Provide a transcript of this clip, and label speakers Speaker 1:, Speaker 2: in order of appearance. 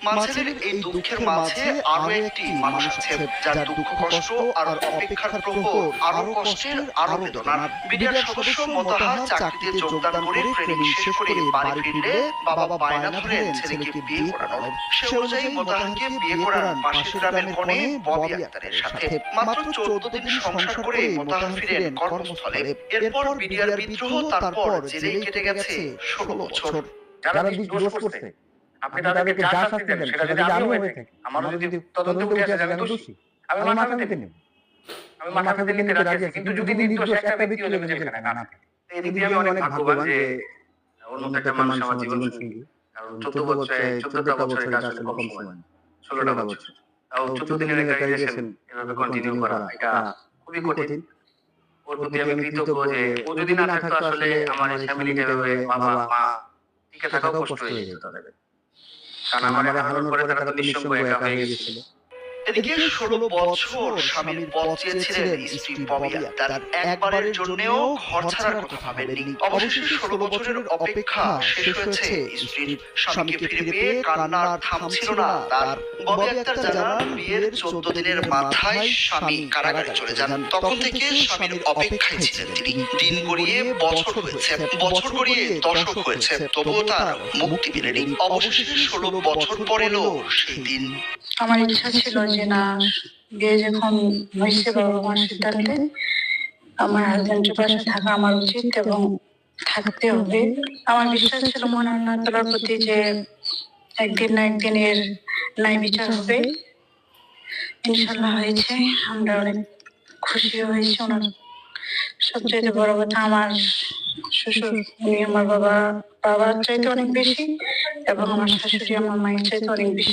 Speaker 1: মাছের এই দুঃখের মাঝে আরো একটি মানুষ আছে যার দুঃখ কষ্ট আর অপেক্ষার প্রহর, আরো কষ্টের, আরো বেদনার। বিডিআর সদস্য মোতাহার চাকরিতে যোগদান করে ট্রেনিং শেষ করে বাড়ি ফিরলে বাবা বায়না ধরেন ছেলেকে বিয়ে করানোর। সে অনুযায়ী মোতাহারকে বিয়ে করান পাশের গ্রামের কনে ববি আক্তারের সাথে। মাত্র 14 দিন সংসার করে মোতাহার ফিরেন কর্মস্থলে। এরপর বিডিআর বিদ্রোহ, তারপর জেলেই কেটে গেছে 16 বছর।
Speaker 2: যারা দোষ করছে আপনি তাদেরকে যা শাস্তি দেন সেটা যদি আমি হয়ে থাকি, আমারও যদি তদন্ত উঠে আসে যে আমি দোষী, আমি মাথা পেতে নেব, আমি মাথা পেতে নিতে রাজি আছি। কিন্তু যদি নির্দোষ একটা ব্যক্তি যদি এখানে না থাকে, এদিক দিয়ে আমি অনেক ভাগ্যবান যে অন্য একটা মানুষ আমার জীবন সঙ্গী। কারণ 14টা বছর এটা আসলে কম সময় না, 16টা বছর। তাও 14 দিনের একটা রিলেশন এভাবে কন্টিনিউ করা এটা খুবই কঠিন। ওর প্রতি আমি কৃতজ্ঞ যে ও যদি না থাকতো আসলে আমার এই ফ্যামিলিটা এভাবে বাবা মা টিকে থাকাও কষ্ট হয়ে যেত তাদের। কারণ আমার হারানোর পরে তারা তো নিঃসঙ্গ একা হয়ে গেছিল।
Speaker 1: এদিকে 16 বছর স্বামীর পথ চেয়েছিলেন স্ত্রী ববি আক্তার। একবারের জন্যও ঘর ছাড়ার কথা ভাবেননি। অবশেষে 16 বছরের অপেক্ষা শেষ হয়েছে স্ত্রীর। স্বামীকে ফিরে পেয়ে কান্নার থামছিল না তার। ববি আক্তার জানান, বিয়ের 14 দিনের মাথায় স্বামী কারাগারে চলে যান। তখন থেকে স্বামীর অপেক্ষায় ছিলেন তিনি। দিন গড়িয়ে বছর হয়েছে, বছর গড়িয়ে দশক হয়েছে, তবুও তার মুক্তি মেলেনি। অবশেষে 16 বছর পর এলো সেই দিন।
Speaker 3: আমার ইচ্ছা ছিল যে না, বিয়ে যখন হয়েছে বাবা মার সিদ্ধান্তে আমার হাজবেন্ডের পাশে থাকা আমার উচিত এবং থাকতে হবে। আমার বিশ্বাস ছিল মহান আল্লাহ তাআলার প্রতি যে একদিন না একদিন এর ন্যায় বিচার হবে। ইনশাআল্লাহ হয়েছে। আমরা অনেক খুশি হয়েছি। ওনার সবচেয়ে বড় কথা আমার শ্বশুর, উনি আমার বাবার চাইতে অনেক বেশি এবং আমার শাশুড়ি আমার মায়ের চাইতে অনেক বেশি।